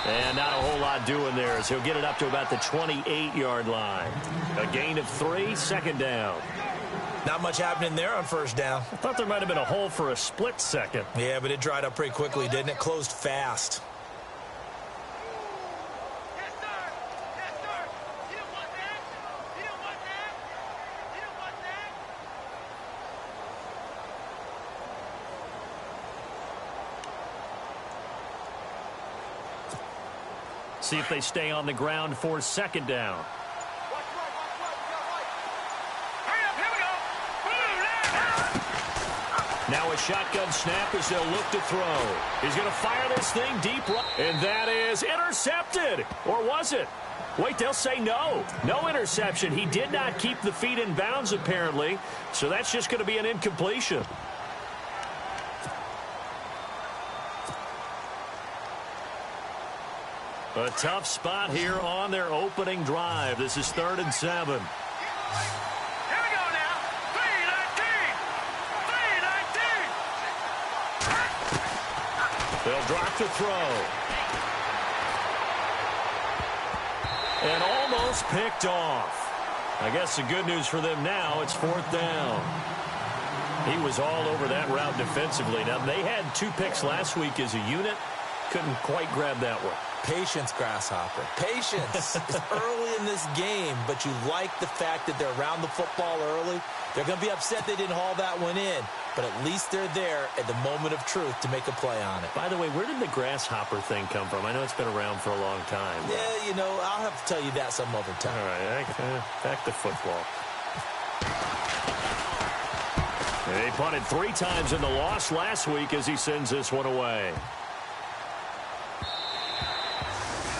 And not a whole lot doing there as he'll get it up to about the 28-yard line. A gain of 3, second down. Not much happening there on first down. I thought there might have been a hole for a split second. Yeah, but it dried up pretty quickly, didn't it? Closed fast. See if they stay on the ground for second down. Now a shotgun snap as they'll look to throw. He's going to fire this thing deep right. And that is intercepted. Or was it? Wait, they'll say no. No interception. He did not keep the feet in bounds, apparently. So that's just going to be an incompletion. A tough spot here on their opening drive. This is 3rd and 7. They'll drop to throw. And almost picked off. I guess the good news for them now, it's 4th down. He was all over that route defensively. Now, they had 2 picks last week as a unit. Couldn't quite grab that one. Patience, Grasshopper. Patience. It's early in this game, but you like the fact that they're around the football early. They're going to be upset they didn't haul that one in, but at least they're there at the moment of truth to make a play on it. By the way, where did the Grasshopper thing come from? I know it's been around for a long time. Yeah, you know, I'll have to tell you that some other time. All right, back to football. They punted 3 times in the loss last week as he sends this one away.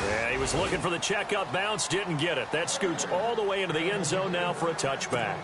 Yeah, he was looking for the checkup bounce, didn't get it. That scoots all the way into the end zone now for a touchback.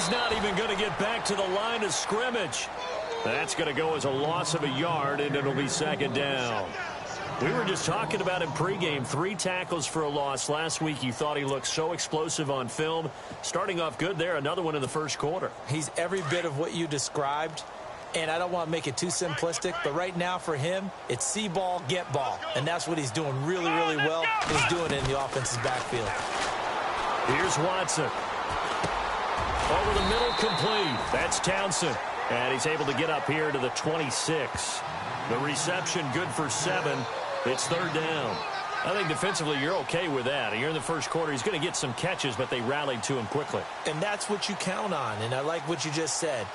Not even going to get back to the line of scrimmage. That's going to go as a loss of a yard, and it'll be 2nd down. We were just talking about him pregame. 3 tackles for a loss last week. You thought he looked so explosive on film. Starting off good there. Another one in the first quarter. He's every bit of what you described. And I don't want to make it too simplistic, but right now for him, it's see ball, get ball. And that's what he's doing really, really well. He's doing it in the offensive backfield. Here's Watson. Over the middle, complete. That's Townsend. And he's able to get up here to the 26. The reception good for 7. It's 3rd down. I think defensively you're okay with that. You're in the first quarter. He's going to get some catches, but they rallied to him quickly. And that's what you count on. And I like what you just said.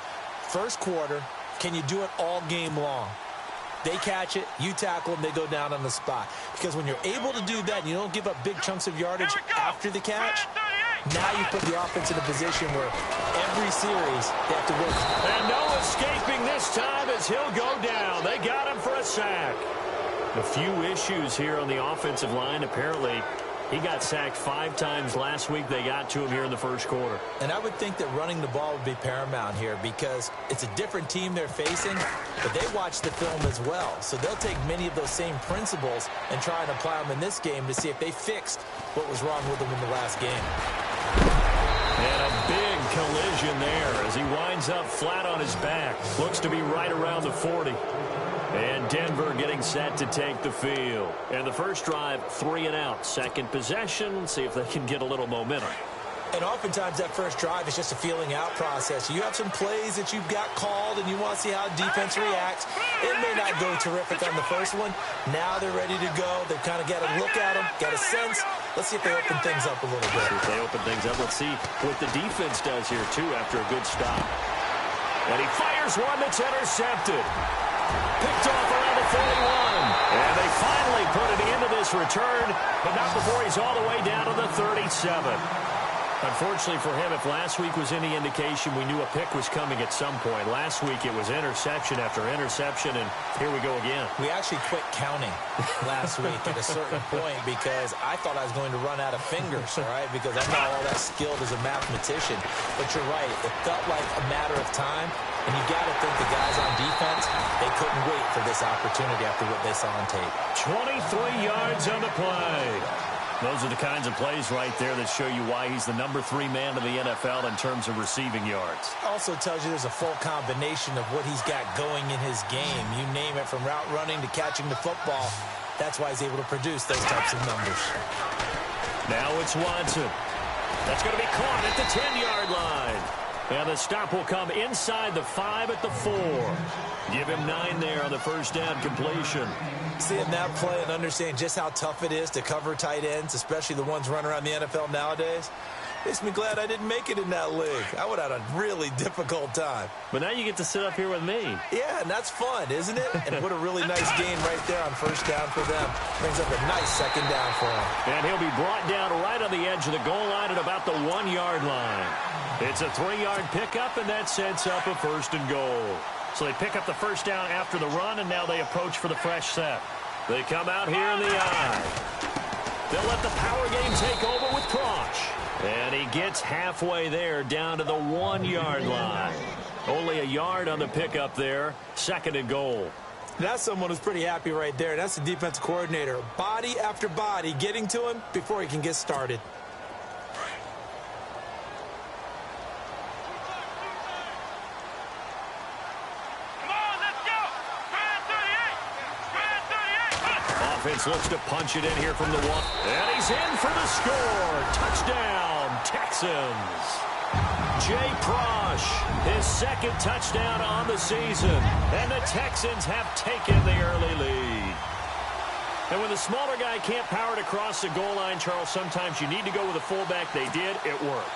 First quarter, can you do it all game long? They catch it, you tackle them, they go down on the spot. Because when you're able to do that and you don't give up big chunks of yardage after the catch, now you put the offense in a position where every series they have to work. And no escaping this time as he'll go down. They got him for a sack. A few issues here on the offensive line. Apparently, he got sacked 5 times last week. They got to him here in the first quarter. And I would think that running the ball would be paramount here because it's a different team they're facing, but they watch the film as well. So they'll take many of those same principles and try and apply them in this game to see if they fixed what was wrong with them in the last game. And a big collision there as he winds up flat on his back. Looks to be right around the 40. And Denver getting set to take the field. And the first drive, 3 and out. Second possession, see if they can get a little momentum. And oftentimes that first drive is just a feeling out process. You have some plays that you've got called and you want to see how defense reacts. It may not go terrific on the first one. Now they're ready to go. They've kind of got a look at them, got a sense. Let's see if they open things up a little bit. If they open things up, let's see what the defense does here, too, after a good stop. And he fires one that's intercepted. Picked off around the 41. And they finally put an end to this return, but not before he's all the way down to the 37. Unfortunately for him, if last week was any indication, we knew a pick was coming at some point. Last week it was interception after interception, and here we go again. We actually quit counting last week at a certain point because I thought I was going to run out of fingers, all right, because I'm not all that skilled as a mathematician. But you're right. It felt like a matter of time, and you got to think the guys on defense, they couldn't wait for this opportunity after what they saw on tape. 23 yards on the play. Those are the kinds of plays right there that show you why he's the number 3 man in the NFL in terms of receiving yards. Also tells you there's a full combination of what he's got going in his game. You name it, from route running to catching the football. That's why he's able to produce those types of numbers. Now it's Watson. That's going to be caught at the 10-yard line. And the stop will come inside the 5 at the 4. Give him 9 there on the first down completion. Seeing that play and understanding just how tough it is to cover tight ends, especially the ones running around the NFL nowadays, makes me glad I didn't make it in that league. I would have had a really difficult time. But now you get to sit up here with me. Yeah, and that's fun, isn't it? And what a really nice gain right there on first down for them. Brings up a nice second down for him. And he'll be brought down right on the edge of the goal line at about the 1-yard line. It's a 3-yard pickup, and that sets up a 1st and goal. So they pick up the first down after the run, and now they approach for the fresh set. They come out here in the eye. They'll let the power game take over with Prosh. And he gets halfway there down to the 1-yard line. Only a yard on the pickup there. 2nd and goal. That's someone who's pretty happy right there. That's the defensive coordinator. Body after body getting to him before he can get started. Offense looks to punch it in here from the 1. And he's in for the score. Touchdown, Texans. Jay Prosh, his 2nd touchdown on the season. And the Texans have taken the early lead. And when the smaller guy can't power it across the goal line, Charles, sometimes you need to go with a fullback. They did. It worked.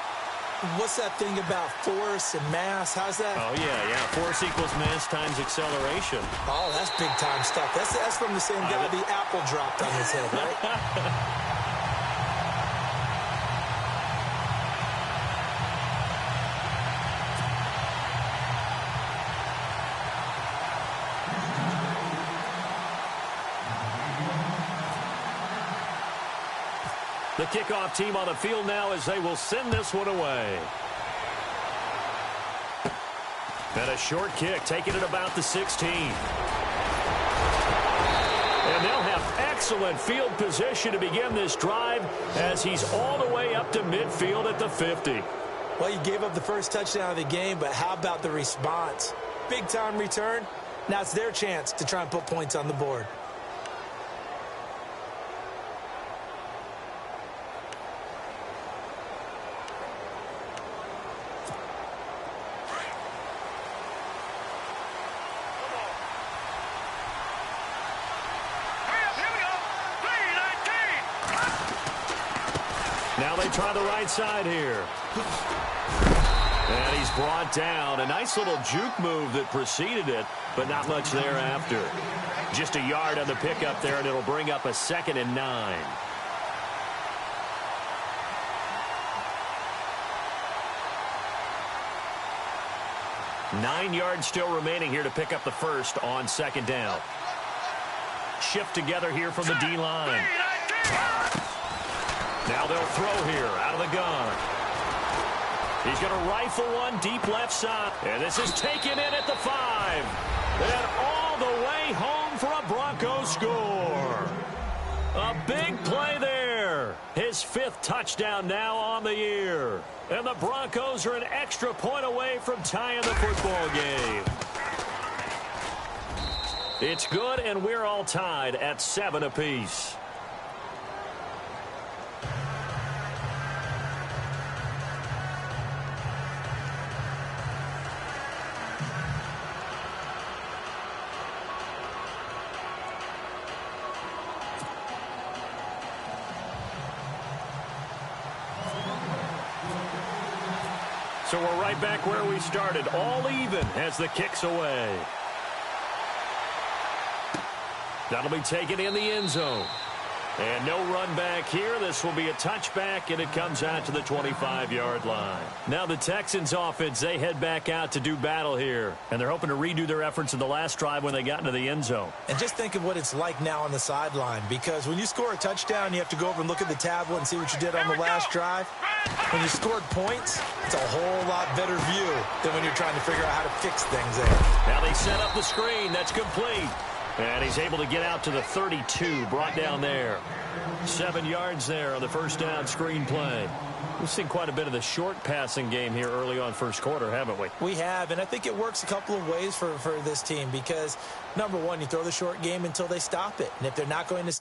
What's that thing about force and mass? How's that? Oh, yeah. Force equals mass times acceleration. Oh, that's big-time stuff. That's from the same guy the apple dropped on his head, right? The kickoff team on the field now as they will send this one away. And a short kick, taking it about the 16. And they'll have excellent field position to begin this drive as he's all the way up to midfield at the 50. Well, you gave up the first touchdown of the game, but how about the response? Big-time return. Now it's their chance to try and put points on the board. Now they try the right side here. And he's brought down. A nice little juke move that preceded it, but not much thereafter. Just a yard on the pickup there, and it'll bring up a 2nd and 9. Nine yards still remaining here to pick up the first on 2nd down. Shift together here from the D-line. Now they'll throw here out of the gun. He's going to rifle one deep left side. And this is taken in at the 5. And all the way home for a Broncos score. A big play there. His 5th touchdown now on the year. And the Broncos are an extra point away from tying the football game. It's good, and we're all tied at 7 apiece. So we're right back where we started, all even as the kick's away. That'll be taken in the end zone. And no run back here. This will be a touchback, and it comes out to the 25-yard line. Now the Texans offense, they head back out to do battle here. And they're hoping to redo their efforts in the last drive when they got into the end zone. And just think of what it's like now on the sideline, because when you score a touchdown, you have to go over and look at the tablet and see what you did on the last drive. When you scored points, it's a whole lot better view than when you're trying to figure out how to fix things there. Now they set up the screen. That's complete. And he's able to get out to the 32, brought down there. 7 yards there on the first down screen play. We've seen quite a bit of the short passing game here early on first quarter, haven't we? We have, and I think it works a couple of ways for this team because, number one, you throw the short game until they stop it. And if they're not going to...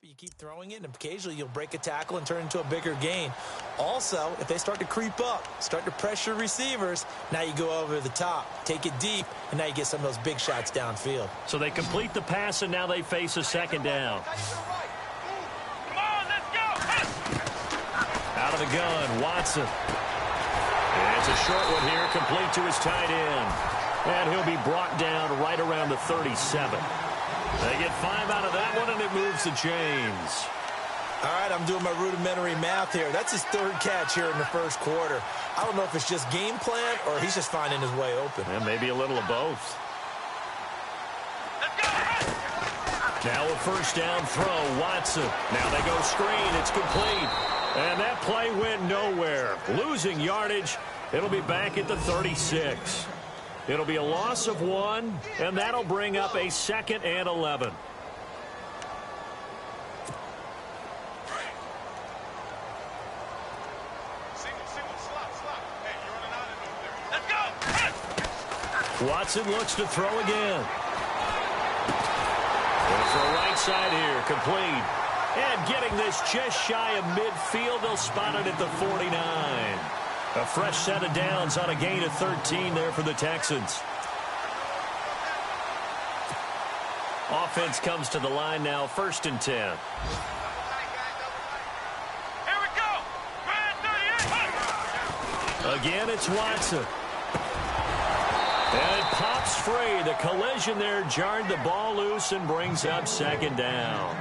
You keep throwing it, and occasionally you'll break a tackle and turn into a bigger gain. Also, if they start to creep up, start to pressure receivers, now you go over the top, take it deep, and now you get some of those big shots downfield. So they complete the pass, and now they face a second down. Come on, let's go! Out of the gun, Watson. And it's a short one here, complete to his tight end. And he'll be brought down right around the 37. They get 5 out of that one, and it moves the chains. All right, I'm doing my rudimentary math here. That's his 3rd catch here in the first quarter. I don't know if it's just game plan or he's just finding his way open. And maybe a little of both. Let's go! Now a first down throw, Watson. Now they go screen, it's complete. And that play went nowhere. Losing yardage, it'll be back at the 36. It'll be a loss of 1, and that'll bring up a 2nd and 11. Watson looks to throw again. And for a right side here, complete. And getting this just shy of midfield, they'll spot it at the 49. A fresh set of downs on a gain of 13 there for the Texans. Offense comes to the line now, 1st and 10. Here we go! Grand 38! Again, it's Watson. And it pops free. The collision there jarred the ball loose and brings up 2nd down.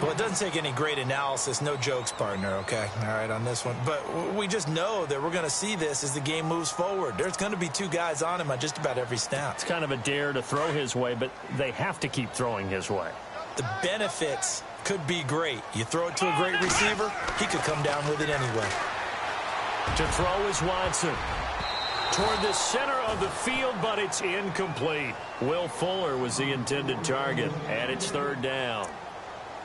Well, it doesn't take any great analysis. No jokes, partner, okay? All right, on this one. But we just know that we're going to see this as the game moves forward. There's going to be 2 guys on him on just about every snap. It's kind of a dare to throw his way, but they have to keep throwing his way. The benefits could be great. You throw it to a great receiver, he could come down with it anyway. To throw is Watson. Toward the center of the field, but it's incomplete. Will Fuller was the intended target, and it's 3rd down.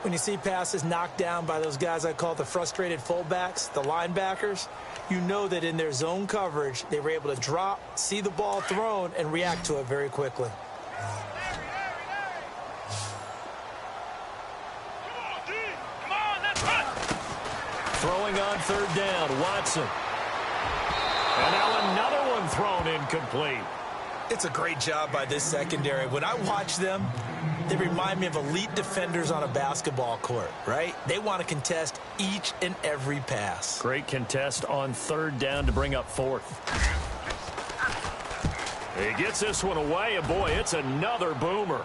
When you see passes knocked down by those guys I call the frustrated fullbacks, the linebackers, you know that in their zone coverage, they were able to drop, see the ball thrown, and react to it very quickly. Come on, let's run. Throwing on third down, Watson. And now another one thrown incomplete. It's a great job by this secondary. When I watch them, they remind me of elite defenders on a basketball court, right? They want to contest each and every pass. Great contest on third down to bring up fourth. He gets this one away, and boy, it's another boomer.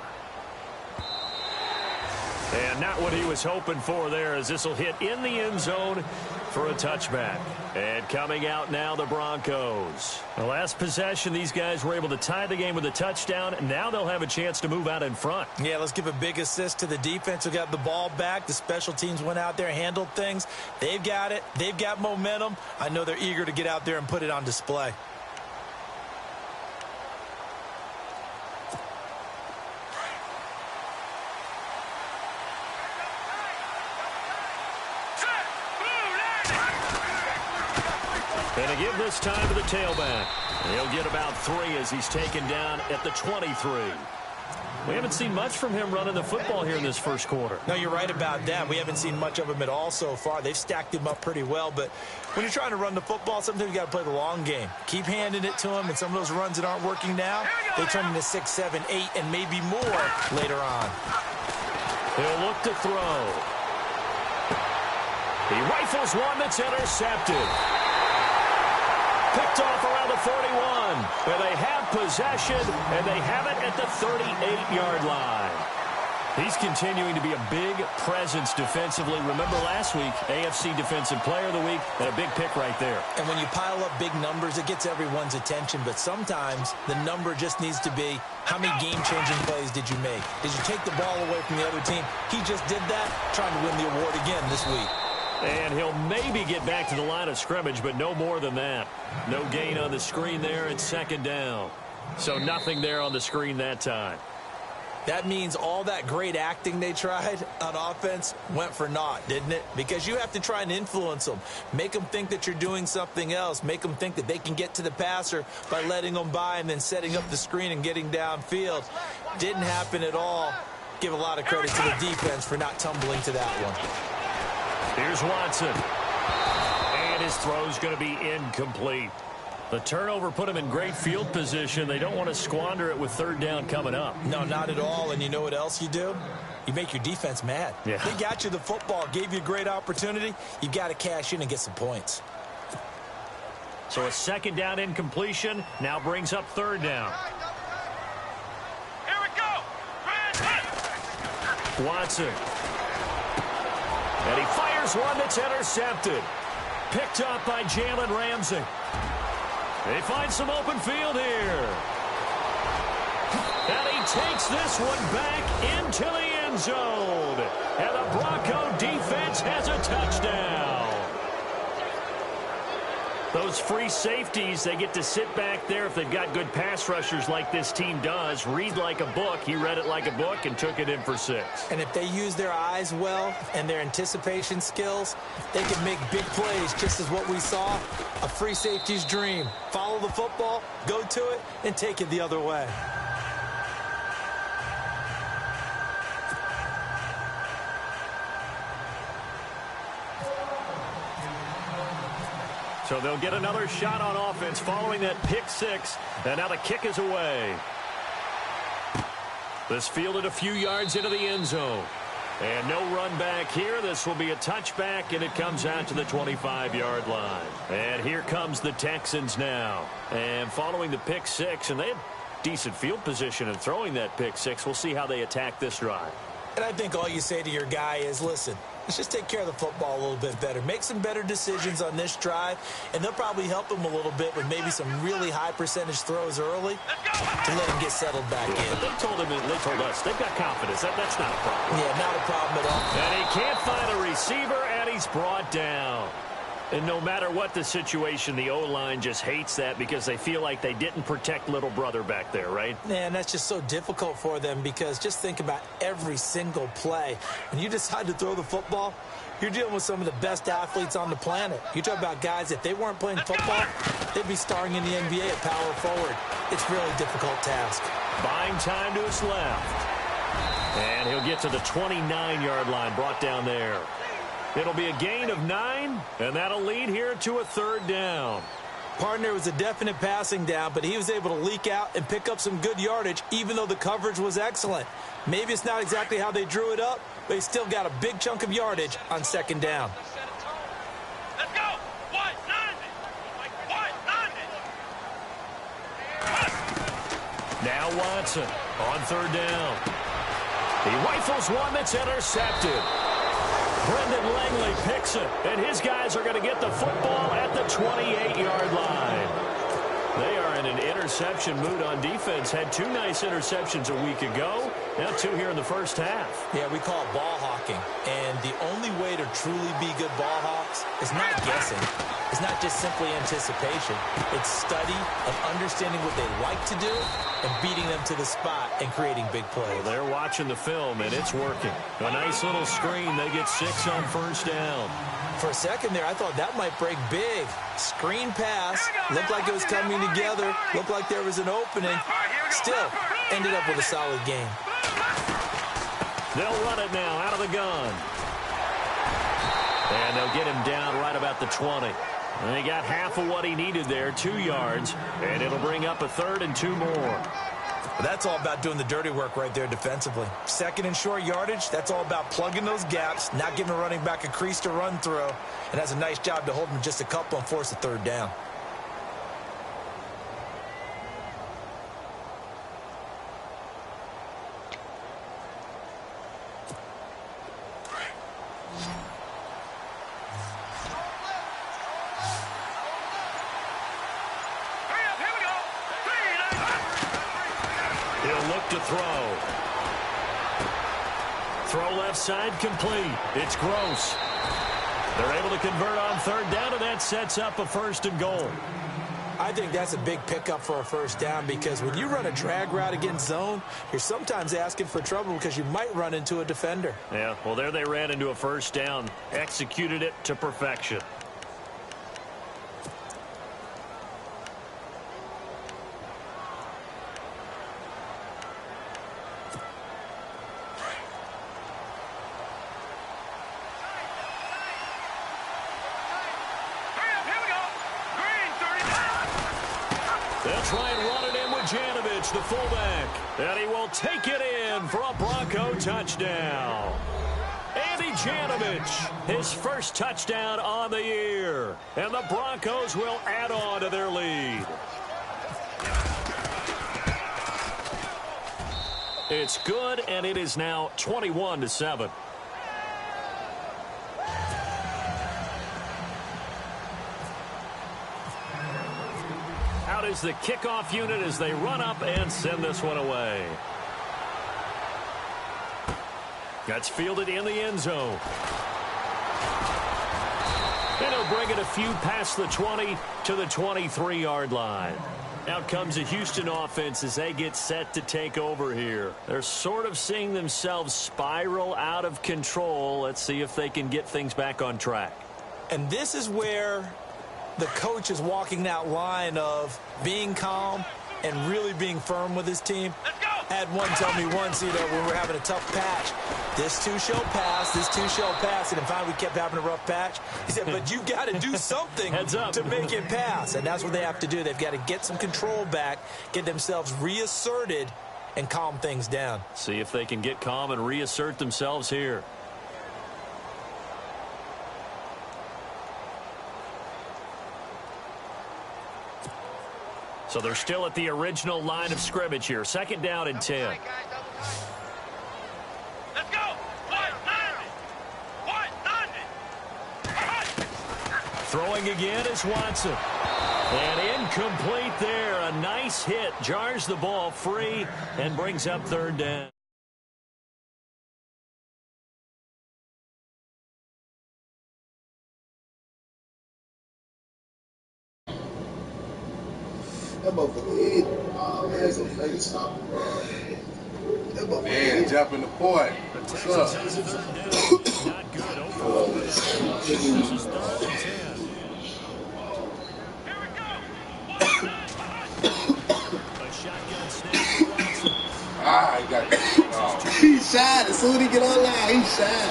And not what he was hoping for there, as this will hit in the end zone for a touchback. And coming out now, the Broncos. The last possession, these guys were able to tie the game with a touchdown. Now they'll have a chance to move out in front. Yeah, let's give a big assist to the defense who got the ball back. The special teams went out there, handled things. They've got it. They've got momentum. I know they're eager to get out there and put it on display. And to give this time to the tailback. He'll get about 3 as he's taken down at the 23. We haven't seen much from him running the football here in this first quarter. No, you're right about that. We haven't seen much of him at all so far. They've stacked him up pretty well, but when you're trying to run the football, sometimes you got to play the long game. Keep handing it to him, and some of those runs that aren't working now, they turn into 6, 7, 8, and maybe more later on. He'll look to throw. He rifles one that's intercepted. Picked off around the 41. And they have possession, and they have it at the 38-yard line. He's continuing to be a big presence defensively. Remember last week, AFC Defensive Player of the Week, and a big pick right there. And when you pile up big numbers, it gets everyone's attention. But sometimes the number just needs to be, how many game-changing plays did you make? Did you take the ball away from the other team? He just did that, trying to win the award again this week. And he'll maybe get back to the line of scrimmage, but no more than that. No gain on the screen there. It's second down. So nothing there on the screen that time. That means all that great acting they tried on offense went for naught, didn't it? Because you have to try and influence them. Make them think that you're doing something else. Make them think that they can get to the passer by letting them by and then setting up the screen and getting downfield. Didn't happen at all. Give a lot of credit to the defense for not tumbling to that one. Here's Watson. And his throw's going to be incomplete. The turnover put him in great field position. They don't want to squander it with third down coming up. No, not at all. And you know what else you do? You make your defense mad. Yeah. They got you the football, gave you a great opportunity. You've got to cash in and get some points. So a second down incompletion now brings up third down. Here we go. Watson. And he fires one that's intercepted. Picked up by Jalen Ramsey. They find some open field here. And he takes this one back into the end zone. And the Bronco defense has a touchdown. Those free safeties, they get to sit back there if they've got good pass rushers like this team does. Read like a book. He read it like a book and took it in for 6. And if they use their eyes well and their anticipation skills, they can make big plays, just as what we saw. A free safety's dream. Follow the football, go to it, and take it the other way. So they'll get another shot on offense following that pick 6. And now the kick is away. This fielded a few yards into the end zone. And no run back here. This will be a touchback, and it comes out to the 25-yard line. And here comes the Texans now. And following the pick 6, and they had decent field position in throwing that pick 6. We'll see how they attack this drive. And I think all you say to your guy is, listen, let's just take care of the football a little bit better. Make some better decisions on this drive, and they'll probably help him a little bit with maybe some really high percentage throws early to let him get settled back in. But they told us, they've got confidence. That's not a problem. Yeah, not a problem at all. And he can't find a receiver, and he's brought down. And no matter what the situation, the O-line just hates that because they feel like they didn't protect little brother back there, right? Man, that's just so difficult for them because just think about every single play. When you decide to throw the football, you're dealing with some of the best athletes on the planet. You talk about guys, if they weren't playing football, they'd be starring in the NBA at power forward. It's a really difficult task. Buying time to his left. And he'll get to the 29-yard line, brought down there. It'll be a gain of 9, and that'll lead here to a 3rd down. Partner was a definite passing down, but he was able to leak out and pick up some good yardage, even though the coverage was excellent. Maybe it's not exactly how they drew it up, but he still got a big chunk of yardage on 2nd down. Let's go. Wide 90. Wide 90. Now Watson on 3rd down. He rifles one that's intercepted. Brendan Langley picks it, and his guys are going to get the football at the 28-yard line. They are in an interception mood on defense. Had 2 nice interceptions a week ago. Now 2 here in the first half. Yeah, we call it ball hawking. And the only way to truly be good ball hawks is not guessing. It's not just simply anticipation. It's study of understanding what they like to do and beating them to the spot and creating big plays. Well, they're watching the film, and it's working. A nice little screen. They get 6 on 1st down. For a second there, I thought that might break big. Screen pass. Looked like it was coming together. Looked like there was an opening. Still, ended up with a solid game. They'll run it now out of the gun. And they'll get him down right about the 20. And he got half of what he needed there, 2 yards. And it'll bring up a 3rd and 2 more. That's all about doing the dirty work right there defensively. 2nd and short yardage, that's all about plugging those gaps, not giving a running back a crease to run through. And that's a nice job to hold him just a couple and force a 3rd down. To throw. Throw left side complete. It's Gross. They're able to convert on 3rd down, and that sets up a 1st and goal. I think that's a big pickup for a 1st down because when you run a drag route against zone, you're sometimes asking for trouble because you might run into a defender. Yeah, well, there they ran into a 1st down. Executed it to perfection. The fullback, and he will take it in for a Bronco touchdown. Andy Janovich, his first touchdown on the year, and the Broncos will add on to their lead. It's good, and it is now 21-7. Out is the kickoff unit as they run up and send this one away. That's fielded in the end zone. And he'll bring it a few past the 20 to the 23-yard line. Out comes the Houston offense as they get set to take over here. They're sort of seeing themselves spiral out of control. Let's see if they can get things back on track. And this is where the coach is walking that line of being calm and really being firm with his team. I had one tell me once, when we were having a tough patch, this too shall pass, this too shall pass, and finally we kept having a rough patch. He said, but you got to do something to make it pass, and that's what they have to do. They've got to get some control back, get themselves reasserted, and calm things down. See if they can get calm and reassert themselves here. So they're still at the original line of scrimmage here. 2nd down and 10. Let's go. Wide 90. Throwing again is Watson. And incomplete there. A nice hit. Jars the ball free and brings up 3rd down. That motherfucker hit. Oh, man, that's a fake stop. That motherfucker hit. Jump in the point. What's up? Not good. Over this is 3rd and 10. Here we go. A shotgun snap for Watson. Ah, he got that. Oh. He shy. As soon as he get online, he shy.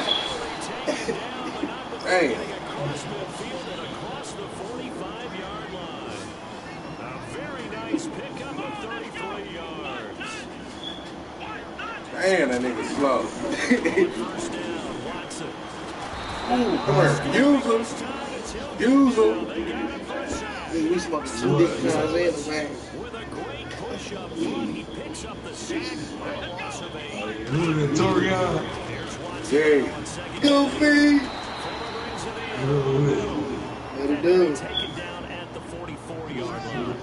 Damn. Across midfield and across the 45-yard line. A very nice pickup of 33 yards. Damn, that nigga slow. First down, Watson. Ooh, come here. Use him. Use him. We smoked 2 different kinds of man. With a great push up front, he picks up the sack for a loss of 8. Torian. Here's Watson Jay. on second. Goofy. Let it do. Taken down at the 44-yard line.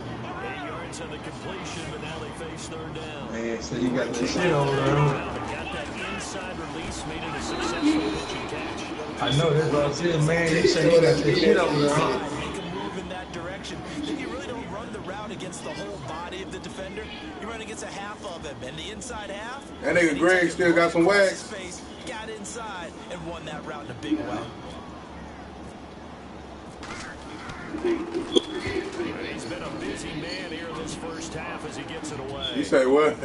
8 yards on the completion, but now they face 3rd down. Man, so you got the shit over there. Got that inside release, made it a successful pitching catch. I know that's what I'm saying, man. You say you got the shit over there, huh? Make a move in that direction. Then you really don't run the route against the whole body of the defender. You run against a half of him, and the inside half. That nigga Greg still got some wax. Space, got inside and won that route in a big way. He's been a busy man here this first half as he gets it away. You say what?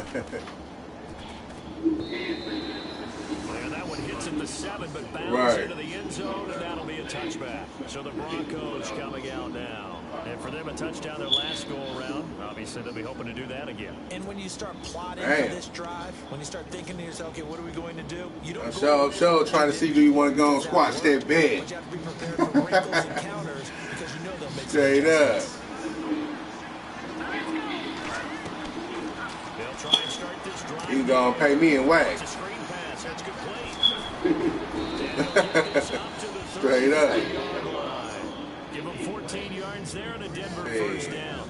And that one hits at the 7, but bounds Right. into the end zone, and that'll be a touchback. So the Broncos coming out now. And for them, a touchdown their last go-around. Obviously, they'll be hoping to do that again. And when you start plotting Damn. for this drive, when you start thinking to yourself, okay, what are we going to do? You don't I'm go sure trying to see do you want to go and squash that bed. But you have to be prepared for wrinkles and counters because you know they'll make Straight up. They'll try and start this drive. You gonna pay me in It's a wax. screen pass. That's complete. Straight up. Give him 14 yards there and a Denver Hey. first down.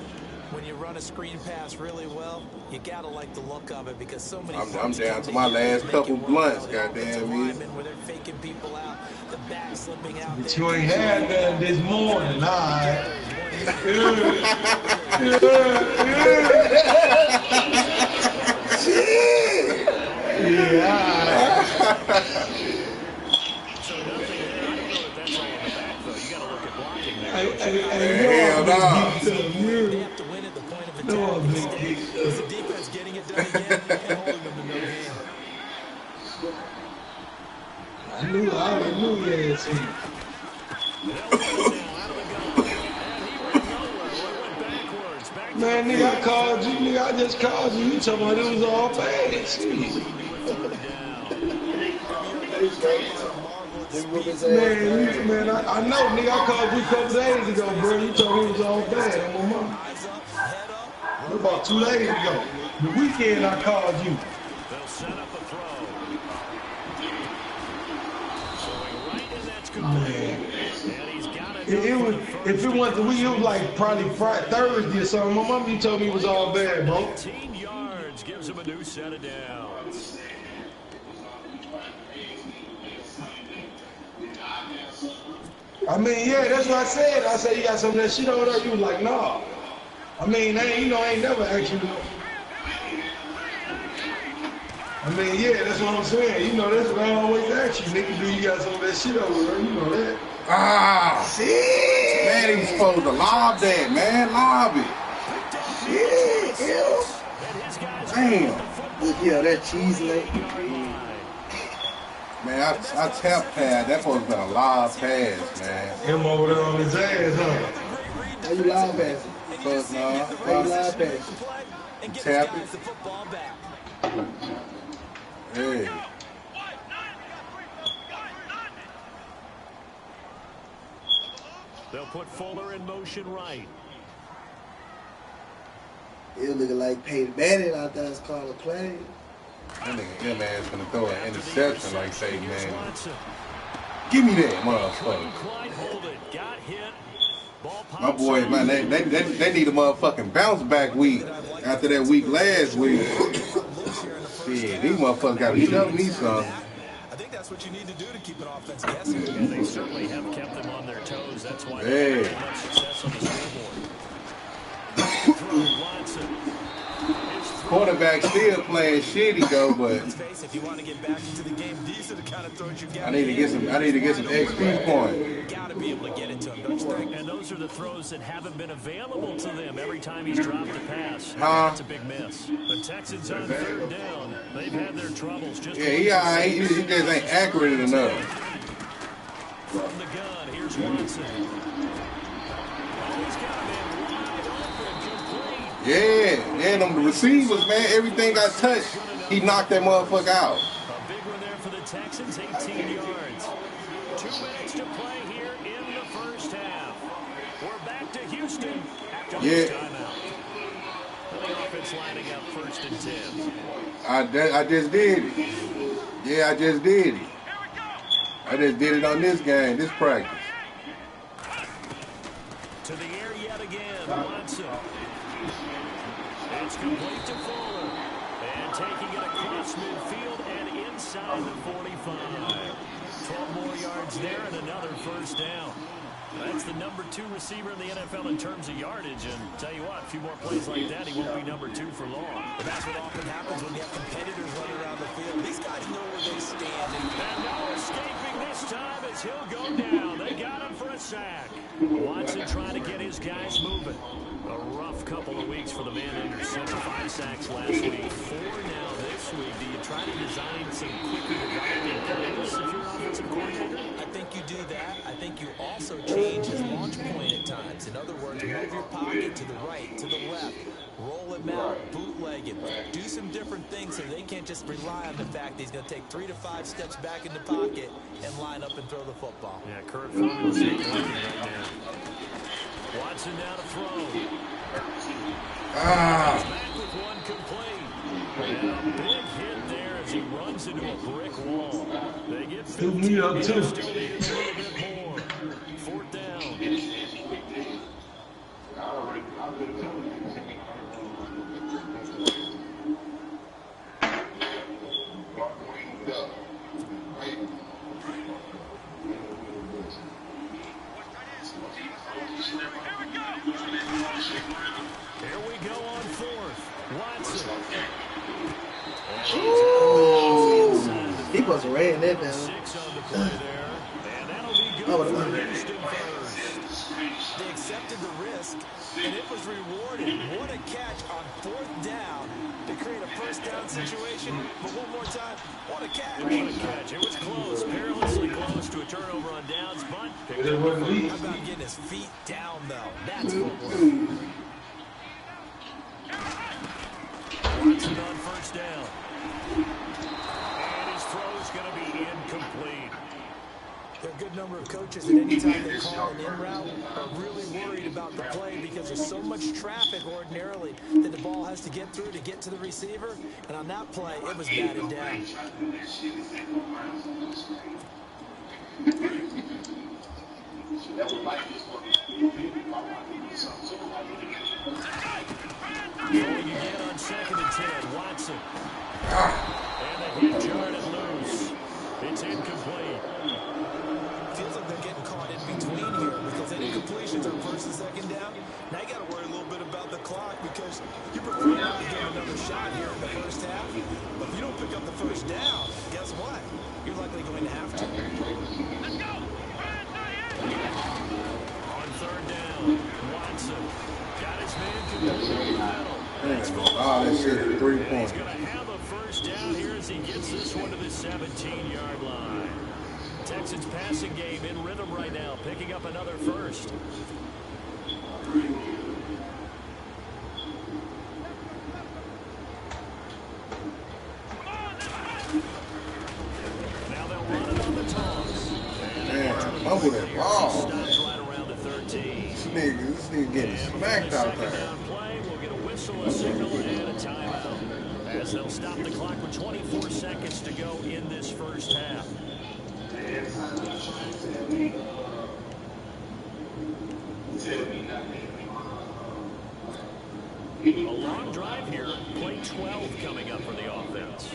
When you run a screen pass really well, you gotta like the look of it because so many. I'm folks down come to my you last make couple it work blunts, out. goddamn Offensive me. linemen where they're faking people out, the back slipping out. But you ain't had none this morning, all right? Yeah, all right. So nothing there. I don't know if that's all in the back, though. You got to look at blocking there. Hey, Hell no. They have to win at the point of No, attack. big Instead, is the defense getting it done again and holding them to no gain? I knew that shit. Man, nigga, I called you. Nigga, I just called you. You talking about it was all bad. Shit. Man, I know, nigga, I called you a couple days ago, bro. You told me it was all bad. On my mama. It was about 2 days ago. The weekend I called you. They'll set up a throw. Going right, and that's good. Man. And he's got it. It was, if it wasn't the week, it was like probably Friday, Thursday or something. My mama, you told me it was all bad, bro. 18 yards gives him a new set of downs. I mean, yeah, that's what I said. I said, you got some of that shit over there. You was like, nah. I mean, I ain't never actually. I mean, yeah, that's what I'm saying. You know, that's what I always ask you. Nigga, do you got some of that shit over there? You know that. Ah, shit. Man, he was supposed to lob that, man. Lob it. Shit, damn. Look here, that cheese leg. Man, I tap pad. That supposed to be a lob pass, man. Him over there on his ass, huh? How you live passing? Fuck no. How you live passing? Tap it. Hey. They'll put Fuller in motion right. It looking like Peyton Manning out there is called a play. That nigga M-Man's gonna throw an interception like Peyton Here's Manning. Watson. Give me that, Couldn't motherfucker. quite hold it. Got hit. Ball My pops boys, out. man, they need a motherfucking bounce back week after that week last week. Shit, these motherfuckers gotta show me something. I think that's what you need to do to keep an offense guessing. And they certainly have kept them on their toes. That's why Hey. they've had much success on the scoreboard. Throw quarterback still playing shitty though, but If you want to get back into the game, these are the kind of throws you got. I need to get some XP points. Got to be able to get it to him, don't you think? And those are the throws that haven't been available to them every time he's dropped a pass. Huh? That's a big miss. The Texans on third down. They've had their troubles. Just Yeah, he just ain't accurate enough. From the gun, here's Watson. Oh, he's got him wide open, complete. Yeah, them receivers, man, everything got touched. He knocked that motherfucker out. A big one there for the Texans, 18 yards. 2 minutes to play here in the first half. We're back to Houston after this timeout. The offense lining up 1st and 10. I just did it. Yeah, I just did it. I just did it on this game, this practice. To the air yet again, Watson. It's complete to Fuller. And taking it across midfield and inside the 45. 12 more yards there and another first down. That's the number 2 receiver in the NFL in terms of yardage. And tell you what, a few more plays like that, he won't be number 2 for long. But that's what often happens when you have competitors running around the field. These guys know where they stand. And no escaping this time as he'll go down. They got him for a sack. Watson trying to get his guys moving. A rough couple of weeks for the man under center. 5 sacks last week. 4 now this week. Do you try to design some quicker developing plays if you're offensive coordinator? I think you do that. I think you also change his launch point at times. In other words, move your pocket to the right, to the left. Roll him out, bootleg him. Do some different things so they can't just rely on the fact that he's going to take 3 to 5 steps back in the pocket and line up and throw the football. Yeah, current formulas ain't working right there. Watson now to throw. Back with one complete. And a big hit there as he runs into a brick wall. They get 15 minutes, still need a little bit more. 4th down. Here we go on 4th. Watson. He was ran that down. 6 on the play there. And that'll be good for Houston first. They accepted the risk, and it was rewarded. What a catch on 4th down to create a first down situation. But one more time, what a catch. What a catch. It was close, perilously close to a turnover on downs, but picked It up. wasn't me. How about getting his feet down, though? That's footwork. Watson on 1st down. And his throw's going to be incomplete. There are a good number of coaches that anytime they call an in route are really worried about the play because there's so much traffic ordinarily that the ball has to get through to get to the receiver. And on that play, it was batted down. Going again on 2nd and 10. Watson. And the hit jarred it loose. It's incomplete. Feels like they're getting caught in between here because any completions on 1st and 2nd down. Now you got to worry a little bit about the clock because you prefer not to get another shot here in the first half. But if you don't pick up the 1st down, guess what? You're likely going to have to. Let's go. On 3rd down, Watson got his man completely in the middle. That shit is 3 He's points. going to have a first down here as he gets this one to the 17-yard line. Texans passing game in rhythm right now, picking up another first. Now they'll run it on the toss. Man, fumble that ball. Stops right around the 13. This nigga getting smacked out Second there. down play, we'll get a whistle, a signal, and a timeout. As they'll stop the clock with 24 seconds to go in this first half. A long drive here. Play 12 coming up for the offense.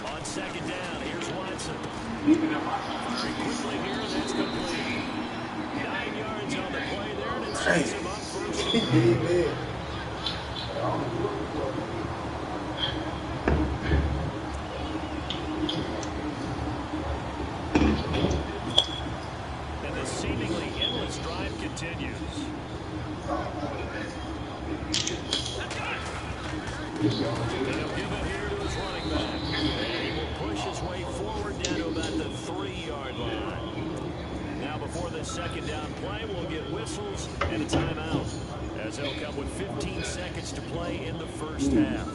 On 2nd down, here's Watson. Very quickly here, that's complete. 9 yards on the play there, and it sets him up first. And he'll give it here to his running back. And he will push his way forward down to about the 3-yard line. Now before this second down play, we'll get whistles and a timeout, as they'll come with 15 seconds to play in the first half.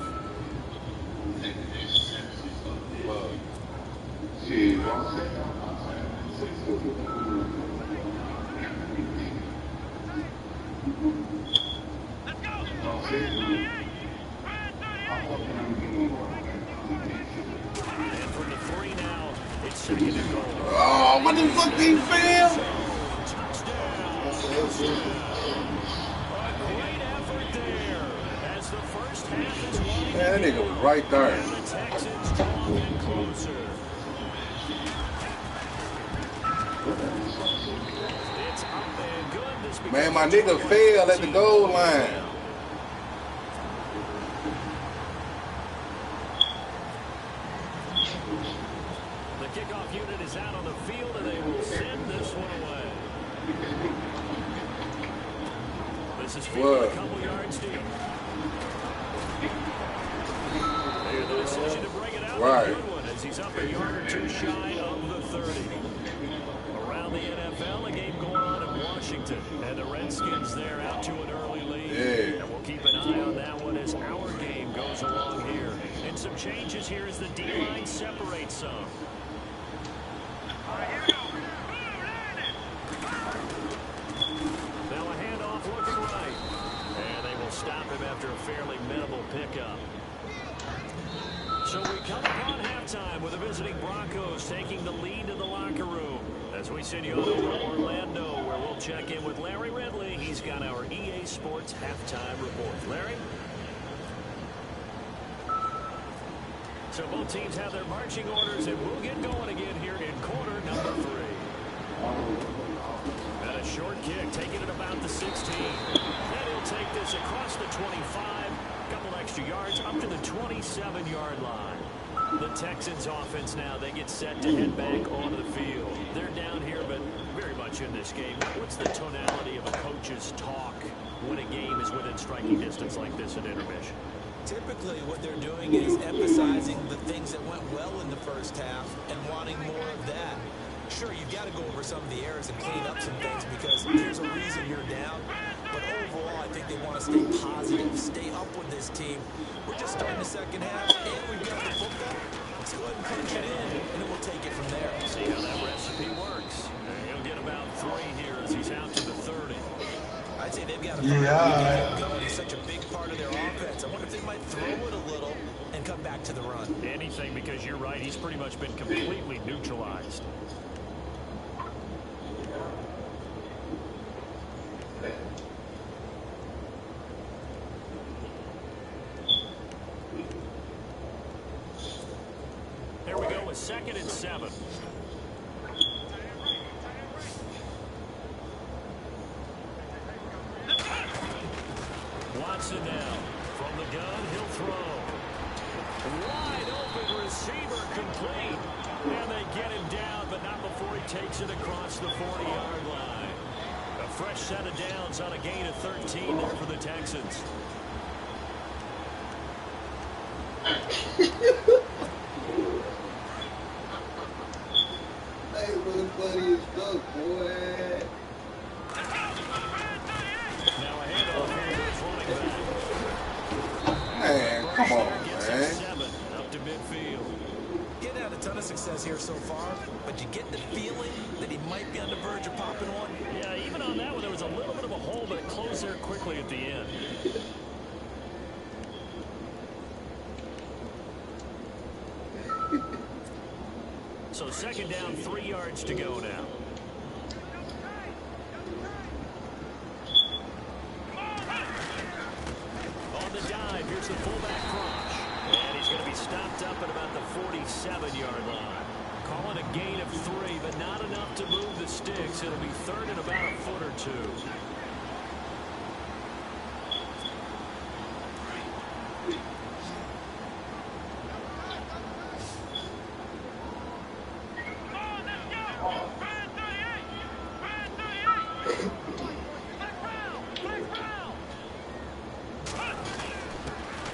Let's go. 38. And from the 3 now, it's second and goal. Oh, what the fuck they fail? A great effort there, as the first half is winding Man, that nigga was right there. and the Texans draw it closer. It's up and good. This Man, my nigga fell at the goal line. The kickoff unit is out on the field, and they will send this one away. This is field a couple yards deep. There's the decision to bring it out. Right. A good one, as he's up a yard or two shy of the 30. Around the NFL, a game going on in Washington, and the Redskins there out to an early lead. Yeah. And we'll keep an eye on that one as our game goes along here. And some changes here as the D-line separates some. Now a handoff looking right. And they will stop him after a fairly minimal pickup. So we come upon halftime with the visiting Broncos taking the lead in the locker room. As we send you over to Orlando, where we'll check in with Larry Ridley. He's got our EA Sports halftime report. Larry? So both teams have their marching orders, and we'll get going again here in quarter number 3. And a short kick, taking it about the 16. And he'll take this across the 25. Couple extra yards up to the 27-yard line. The Texans offense now, they get set to head back onto the field. They're down here, but very much in this game. What's the tonality of a coach's talk when a game is within striking distance like this at intermission? Typically, what they're doing is emphasizing the things that went well in the first half and wanting more of that. Sure, you've got to go over some of the errors and clean up some things because there's a reason you're down. But overall, I think they want to stay positive, stay up with this team. We're just starting the second half, and we've got the football. Let's go ahead and punch it in, and then we'll take it from there. See how that recipe works. And he'll get about 3 here as he's out to the 30. I'd say they've got to find a way to get going. He's such a big part of their offense. I wonder if they might throw it a little and come back to the run. Anything, because you're right, he's pretty much been completely neutralized. Here we go with 2nd and 7. Watson now. From the gun, he'll throw. Wide open receiver complete. And they get him down, but not before he takes it across the 40-yard line. A fresh set of downs on a gain of 13 there for the Texans. Hey, really funny as fuck, boy. Now a handoff here to his running back. Man, come on, Gets man. it 7 up to midfield. Getting had a ton of success here so far, but you get the feeling that he might be on the verge of popping one. Yeah, even on that one, there was a little bit of a hole, but it closed there quickly at the end. So 2nd down, 3 yards to go now. On the dive, here's the fullback crunch. And he's going to be stopped up at about the 47-yard line. Calling a gain of 3, but not enough to move the sticks. It'll be 3rd and about a foot or 2.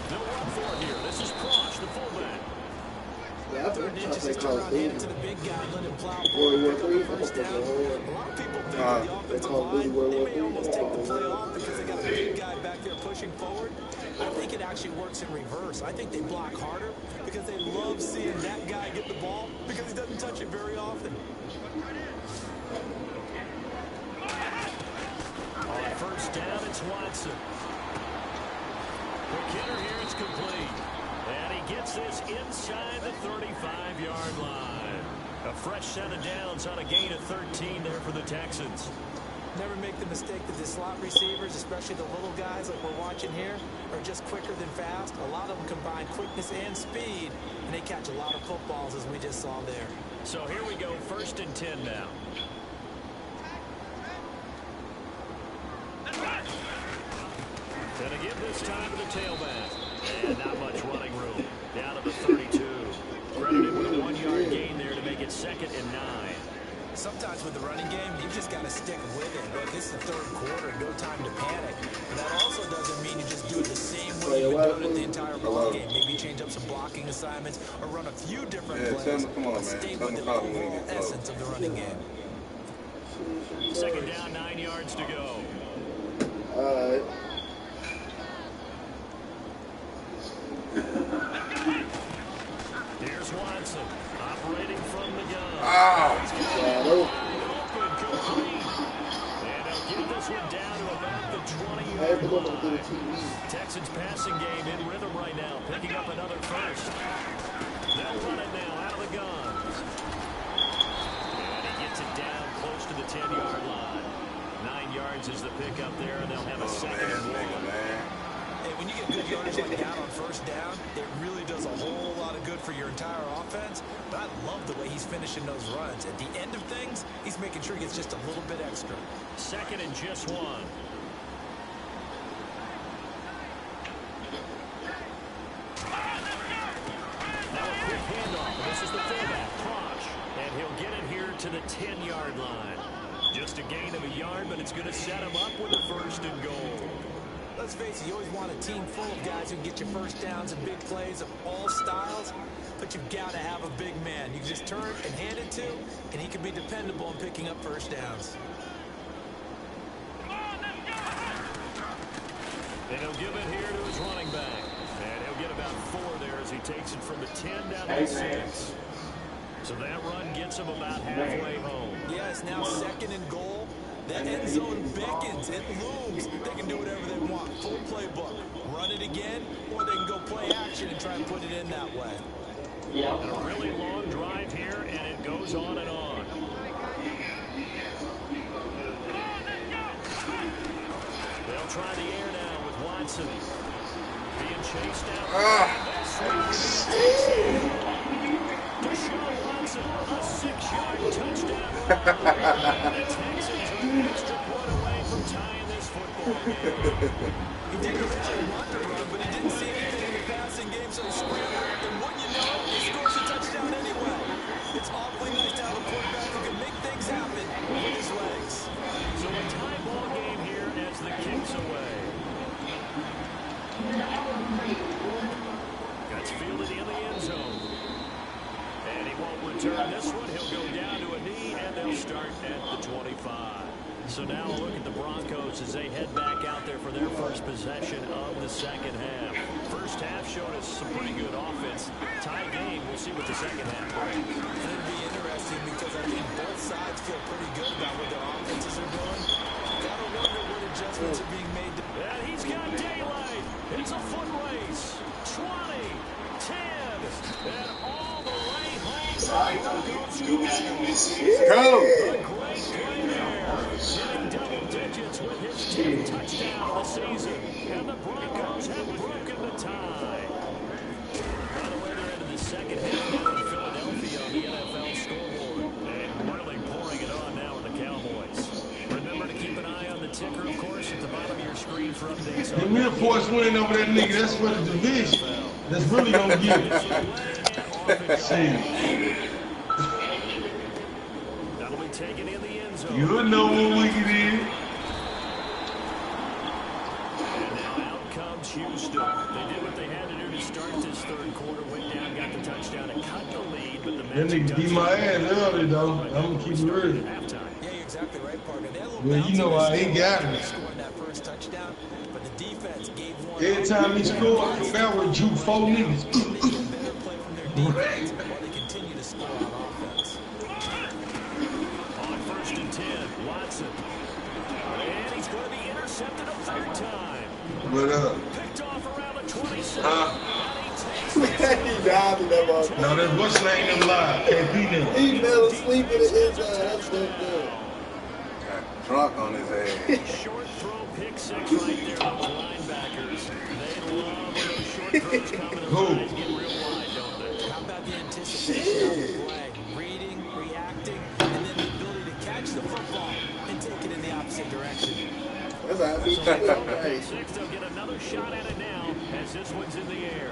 They'll run for World War III. First down. A lot of people think that the offensive Call of Duty line, World they War may III. almost take the play off because they got a big guy back there pushing forward. I think it actually works in reverse. I think they block harder because they love seeing that guy get the ball because he doesn't touch it very often. On first down, it's Watson. The kicker here is complete. And he gets this inside the 35-yard line. A fresh set of downs on a gain of 13 there for the Texans. Never make the mistake that the slot receivers, especially the little guys like we're watching here, are just quicker than fast. A lot of them combine quickness and speed, and they catch a lot of footballs, as we just saw there. So here we go, 1st and 10 now. And to give this time to the tailback. And not much running room. Down to the 32. Credited with a 1-yard gain there to make it 2nd and 9. Sometimes with the running game, you've just got to stick with it. Look, this is the third quarter, no time to panic. But that also doesn't mean you just do it the same way you've been doing it the entire ball game. Maybe change up some blocking assignments or run a few different plays. But stay with the overall essence of the running game. 2nd down, 9 yards to go. Here's Watson, operating from the gun. He's open, complete. And they'll get this one down to about the 20-yard line. Texans passing game in rhythm right now, picking up another first. They'll run it now out of the gun. And he gets it down close to the 10-yard line. 9 yards is the pickup there, and they'll have a 2nd and 1. Hey, when you get good yardage like that on first down, it really does a whole lot of good for your entire offense. But I love the way he's finishing those runs. At the end of things, he's making sure he gets just a little bit extra. 2nd and just 1. Now a quick handoff. This is the fullback, Prosh. And he'll get it here to the 10-yard line. Just a gain of a yard, but it's going to set him up with a 1st and goal. Let's face it, you always want a team full of guys who can get you first downs and big plays of all styles, but you've got to have a big man. You can just turn and hand it to, and he can be dependable in picking up first downs. And he'll give it here to his running back. And he'll get about 4 there as he takes it from the 10 down to the 6. So that run gets him about halfway home. Yeah, it's now 2nd and goal. That end zone beckons, it looms. They can do whatever they want. Full playbook. Run it again, or they can go play action and try and put it in that way. And a really long drive here, and it goes on and on. They'll try the air now with Watson. Being chased out. Deshaun Watson, a 6-yard touchdown run. The Texans are an extra point away from tying this football game. He didn't originally want to run, but he didn't see anything in the passing game, so he scrambled. And wouldn't you know it, he scores a touchdown anyway. It's awfully nice to have a quarterback who can make things happen with his legs. So a tie ball game here as the kick's away. Gets fielded in the end zone. And he won't return this one. He'll go down to a knee, and they'll start at the 25. So now a look at the Broncos as they head back out there for their first possession of the second half. First half showed us some pretty good offense. Tie game. We'll see what the second half brings. It'll be interesting because I think both sides feel pretty good about what their offenses are doing. Gotta wonder what adjustments are being made. And he's got daylight. It's a foot race. 20, 10, and all the way home. Go! A great play there. Hitting double digits with his 10th touchdown of the season. And the Broncos have broken the tie. By the way, they're into the second half now in Philadelphia on the NFL scoreboard. And really pouring it on now with the Cowboys. Remember to keep an eye on the ticker, of course, at the bottom of your screen for updates. The real force winning over that nigga, that's for the division. That's really gonna get it. See. That'll be taken in the end zone. You'll know what week it is. And now out comes Houston. They did what they had to do to start this third quarter. Went down, got got the touchdown and cut the lead, but the That nigga beat my ass early, though. I'm going to keep it real. halftime. Yeah, you're exactly right, Parker. They had a little Well, you know why he got it. scoring that first touchdown, but the defense gave one. Every time he scored, Bauer drew 4 niggas. They get better play from their defense while they continue to score on offense. On 1st and 10, Watson. And he's going to be intercepted a third time. But, Picked off around the 26. He died in that ball. no, that's what's name them live. KP them. He fell asleep in the inside. That's so good. Got drunk on his ass. Short throw pick 6 right there. Those linebackers. They love when those short throws come and those guys get real wide, don't they? How about the anticipation of the play? Reading, reacting, and then the ability to catch the football and take it in the opposite direction. That's how I beat you up, right? 6, they'll get another shot at it now as this one's in the air.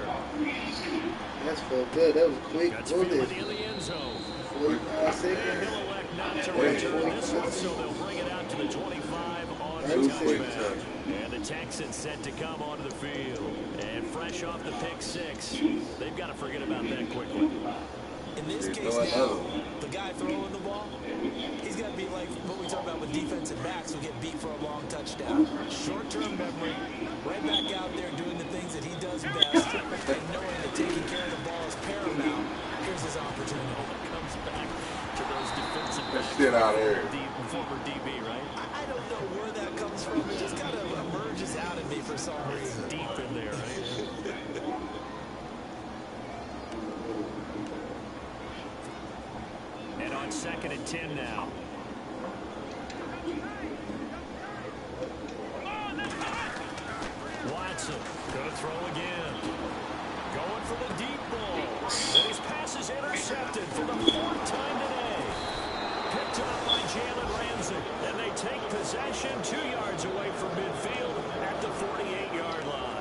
That's felt good. That was quick. Guts What was feeling it? in the end zone. 45 seconds. He'll elect not to return this one, so they'll bring it out to the 25 on the touchback. And the Texans set to come onto the field. And fresh off the pick 6, they've got to forget about that quickly. In this case now, the guy throwing the ball, he's got to be like what we talk about with defensive backs who get beat for a long touchdown. Short-term memory, right back out there doing the things that he does best, and knowing that taking care of the ball is paramount. Here's his opportunity. Comes back to those defensive That backs. shit out of here. Former DB, right? I don't know where that comes from. It just kind of emerges out of me for some reason. Deep in there, right? And on 2nd and 10 now. Watson going to throw again. Going for the deep ball. And his pass is intercepted for the 4th time today. Picked up by Jalen Ramsey. And they take possession 2 yards away from midfield at the 48-yard line.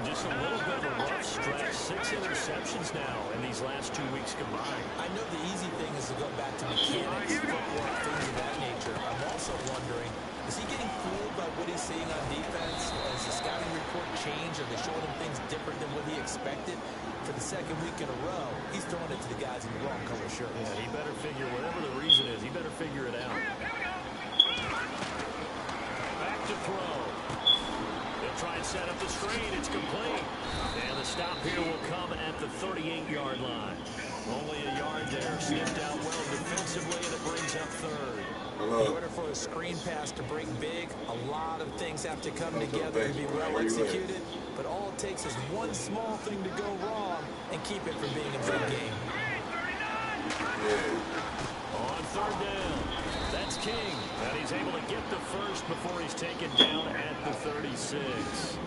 Just a little bit of a rough stretch. 6 interceptions now in these last 2 weeks combined. I know the easy thing is to go back to mechanics, footwork, things of that nature. I'm also wondering, is he getting fooled by what he's seeing on defense? Has the scouting report changed? Are they showing him things different than what he expected? For the 2nd week in a row, he's throwing it to the guys in the wrong color shirts. Yeah, he better figure, whatever the reason is, he better figure it out. Back to throw. They'll try and set up the screen. It's complete. And the stop here will come at the 38-yard line. Only a yard there. Sniffed out well defensively, and it brings up 3rd. In order for a screen pass to break big, a lot of things have to come together and be well executed. But all it takes is one small thing to go wrong and keep it from being a big game. On 3rd down, that's King. And he's able to get the first before he's taken down at the 36.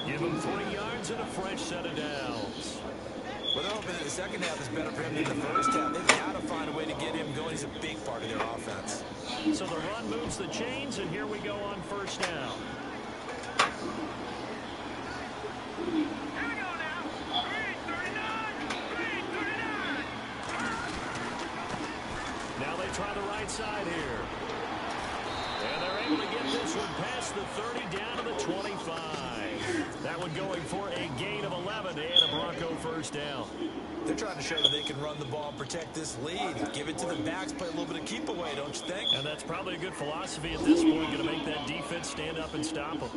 Give him 3 yards and a fresh set of downs. But they're hoping that the second half is better for him than the first half. They've got to find a way to get him going. He's a big part of their offense. So the run moves the chains, and here we go on 1st down. Now they try the right side here. And they're able to get this one past the 30 down to the 25. That one going for a gain of 11 and a Bronco 1st down. They're trying to show that they can run the ball and protect this lead. Give it to the backs, play a little bit of keep away, don't you think? And that's probably a good philosophy at this point, going to make that defense stand up and stop them.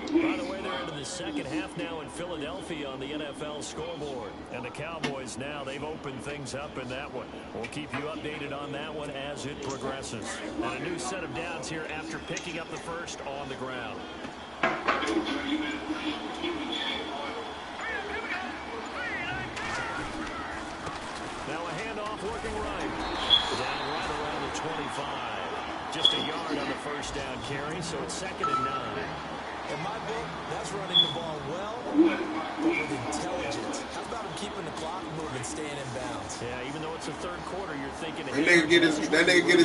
By the way, they're into the 2nd half now in Philadelphia on the NFL scoreboard. And the Cowboys now, they've opened things up in that one. We'll keep you updated on that one as it progresses. And a new set of downs here after picking up the first on the ground. Now a handoff working right. Down right around the 25. Just a yard on the 1st down carry, so it's 2nd and 9. In my book, that's running the ball well, but with intelligence. How about him keeping the clock moving, staying in bounds? Yeah, even though it's the 3rd quarter, you're thinking That nigga get his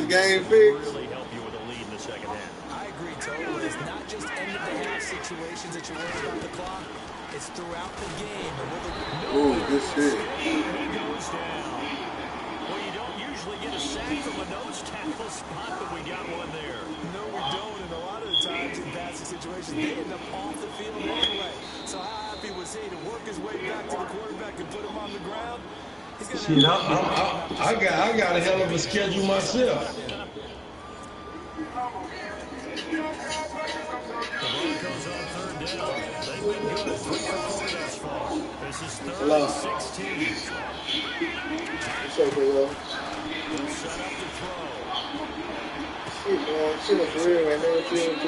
game fixed. really help you with a lead in the 2nd half. I agree totally. It's not just end-of-the-half situations that you're worried about the clock. It's throughout the game. Ooh, good shit. He goes down. Well, you don't usually get a sack from a nose tackle spot, but we got one there. No, we don't. And a lot of the times in passing situations, they end up off the field anyway. So how if he was able to work his way back to the quarterback and put him on the ground. Shit, I got a hell of a schedule myself. The Broncos on third down. They've been good. 3 for 4 thus far. This is third Hello. and 16. What's up, bro? They'll set up to throw. Shit, man. Shit is for real right now. And he'll take it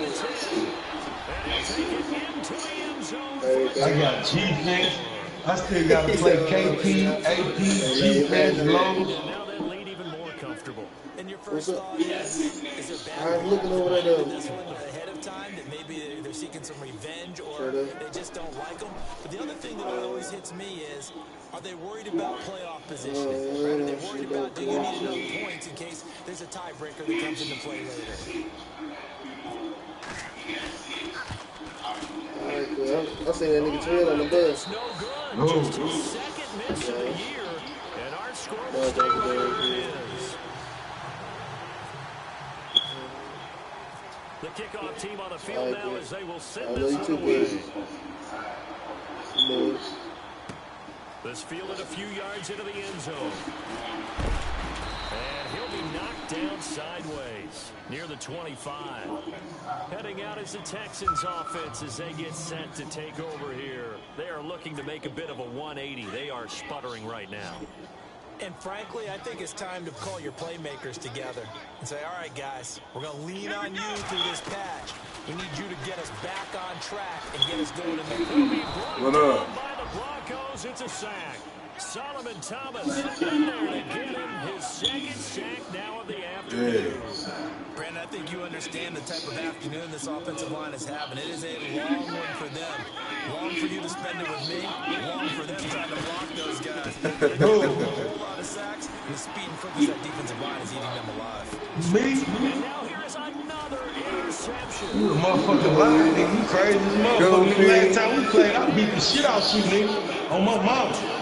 into the end zone. I got defense. I still got to play KP, AP, defense, low. Now that lead even more comfortable. And your first thought is there I'm bad looking over there. this one ahead of time that maybe they're seeking some revenge or Sure they do. just don't like them? But the other thing that always hits me is, are they worried about playoff positioning? Right? Are they worried about, do you need enough points in case there's a tiebreaker that comes into play later? Alright, cool. I seen that nigga trail on the bus. No good. Just his second miss of the year. And our score will stay right where it is. The kickoff team on the field now as they will send this one away. This fielded a few yards into the end zone. And he'll be knocked down sideways near the 25. Heading out is the Texans offense as they get set to take over here. They are looking to make a bit of a 180. They are sputtering right now. And frankly, I think it's time to call your playmakers together and say, all right, guys, we're going to lean on you through this patch. We need you to get us back on track and get us going in the What up? By the Broncos, it's a sack. Solomon Thomas in there to get him his second sack now of the afternoon. Brandon, I think you understand the type of afternoon this offensive line is having. It is a long one for them. Long for you to spend it with me. Long for them trying to block those guys. A whole lot of sacks, and the speed and quickness of that defensive line is eating them alive. Me? And now here's another interception. You a motherfucking lie, nigga. You crazy as a motherfucker. Nigga, last time we played, I beat the shit out you, nigga. On my mama.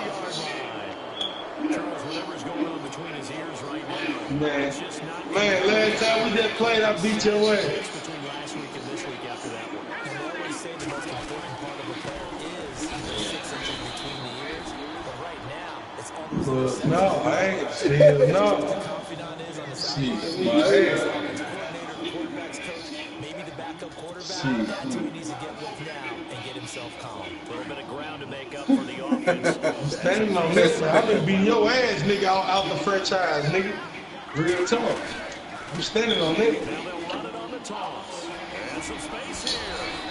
Charles, whatever's going on between his ears right now. Man, It's just not last time we just played, I beat your ass. between last week and this week after that one. And they always say the most important part of a player is the 6 inches between the ears. But right now, it's almost But no, I ain't. Hell no. confidant is on the Shit, side. my ass. Offensive coordinator, quarterback's coach, maybe the backup quarterback. Shit. That's who he needs to get with now and get himself calm. A little bit of ground to make up for the offense. Standing on this, I've been beating your ass, nigga, out the franchise, nigga. Real talk. I'm standing on it. Now they'll run it on the toss. And some space here.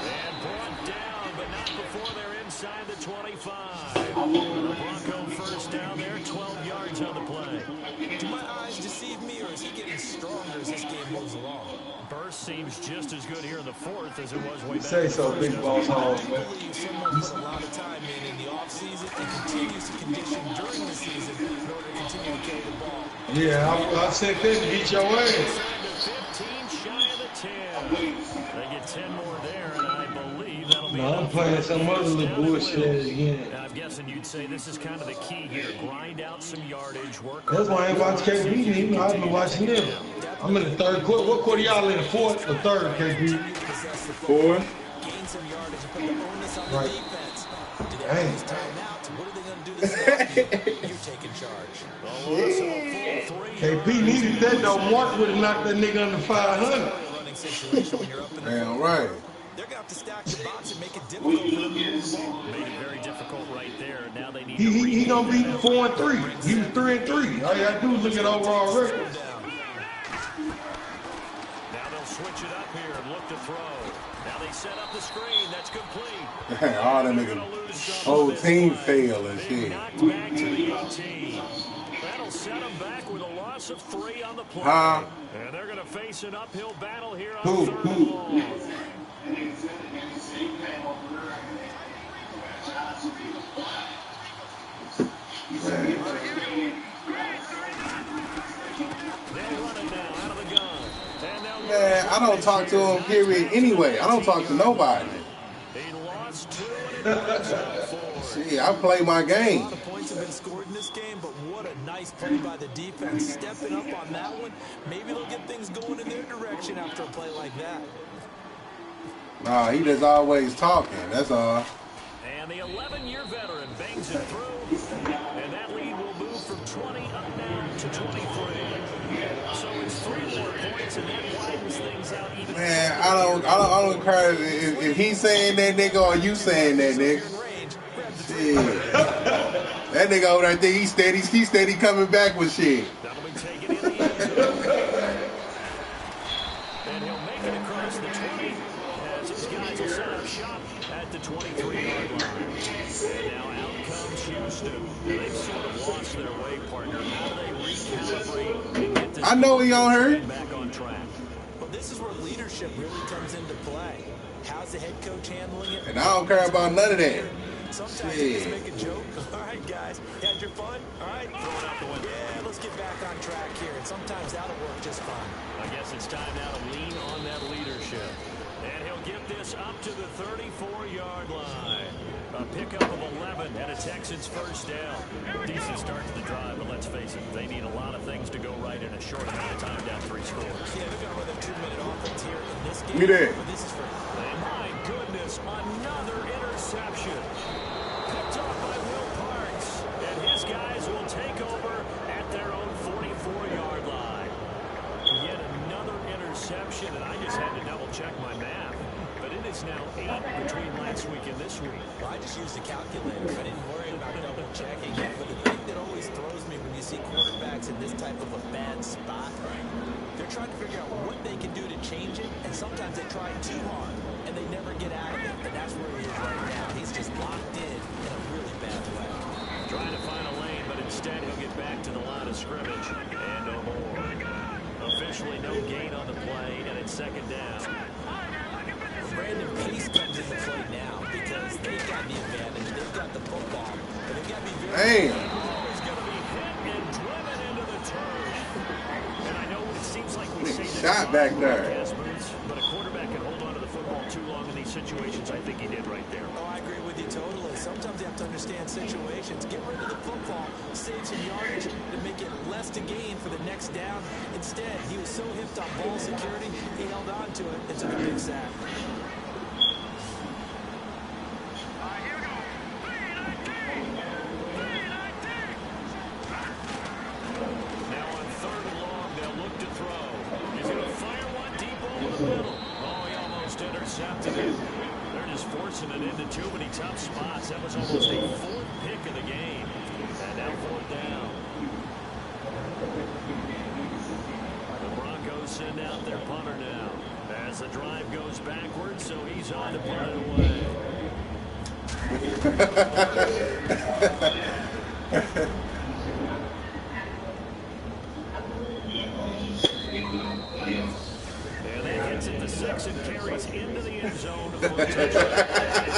And brought down, but not before they're inside the 25. The Bronco first down there, 12 yards on the play. Do my eyes deceive me, or is he getting stronger as this game moves along? Burst seems just as good here in the fourth as it was way back. Say in the so, first, big doesn't boss it? hog, man. I believe someone put a lot of time in the offseason and continues to condition during the season in order to continue to carry the ball. Yeah, I said this to beat your ass. Inside the 15, shy of the 10. They get 10 more there, and I believe that'll be No, I'm enough playing for some them. other First little down and bullshit will. again. And I'm guessing you'd say this is kind of the key here. Grind out some yardage, work That's why I ain't watching KP, nigga. I've been watching them. I'm in the third quarter. What quarter y'all in? The fourth or third, KP? Four. Gain some yardage and put the onus on the Right. defense. Do they Dang. have these timeouts? What are they going to do to stop you? You're taking charge. KP needed that though. Mark would have knocked that nigga under 500. Running situation when you're up in the Damn right. They're going to have to stack the box and make it difficult for them to move the ball. Made it very difficult right there. Now they need He gonna be 4-3. He was 3-3. All you gotta do is look at overall record. Now they'll switch it up here and look to throw. Now they set up the screen. That's complete. All them They're niggas, gonna lose some whole of this team line. fail and They shit. knocked back to the 18. That'll set them back with a loss of 3 on the play. Huh? And they're going to face an uphill battle here on Who? third and long. They'll run it now out of the gun. And they'll Man, I don't talk to him, period, anyway. I don't talk to nobody. He lost 2 and it brings up 4. See, I play my A game. lot of points have been scored in this game, but what a nice play by the defense. Stepping up on that one. Maybe they'll get things going in their direction after a play like that. Nah, he just always talking. That's all. And And the 11-year veteran bangs it through, and that lead will move from 20 up now to 23. So it's 3 more points, and that widens things out even. Man, I don't care if he's saying that nigga or you saying that nigga. Shit. That nigga over there, I think he's steady coming back with shit. That'll be taken in the end zone. And he'll make it across the 20 as his guys will set up shop at the 23-yard line. And now out comes Houston. And they've sort of lost their way, partner. How do they recalibrate and get this I know he on her. back on track? Well, this is where leadership really comes into play. How's the head coach handling it? And I don't care about none of that. Sometimes you just make a joke. All right, guys, you had your fun? All right, throw it out the window. Yeah, let's get back on track here. And sometimes that'll work just fine. I guess it's time now to lean on that leadership. And he'll get this up to the 34-yard line. A pickup of 11 and a Texans first down. Decent start to the drive, but let's face it, they need a lot of things to go right in a short amount of time down 3 scores. Yeah, they've got another 2-minute offense here in this game. Me there. But this is for... And my goodness, another interception. Picked off by Will Parks. And his guys will take over at their own 44-yard line. Yet another interception, and I just had to double-check my math. But it is now 8 between last week and this week. Well, I just used a calculator. I didn't worry about double-checking it. But the thing that always throws me when you see quarterbacks in this type of a bad spot, they're trying to figure out what they can do to change it, and sometimes they try too hard, and they never get out of it. And that's where he is right now. He's just locked in a really bad way. Trying to find a lane, but instead he'll get back to the line of scrimmage. And no more. Officially no gain on the play, and it's second down. Brandon Peace comes into play now because they've got the advantage. They've got the football, but they've got to be very... Damn. He's going to be hit and driven into the turf. And I know it seems like we say Shot back there. But a quarterback can hold on to the football too long in these situations. I think he did right there. Oh, I agree with you totally. Sometimes you have to understand situations. Get rid of the football, save some yardage to make it less to gain for the next down. Instead, he was so hipped on ball security, he held on to it and took a big sack. Now on 3rd and long, they'll look to throw. He's going to fire one deep over the middle. Oh, he almost intercepted it. They're just forcing it into too many tough spots. That was almost a 4th pick of the game. And now 4th down. The Broncos send out their punter now. As the drive goes backwards, so he's on to punt it away. And that hits it to 6 and carries into the end zone for a touchdown.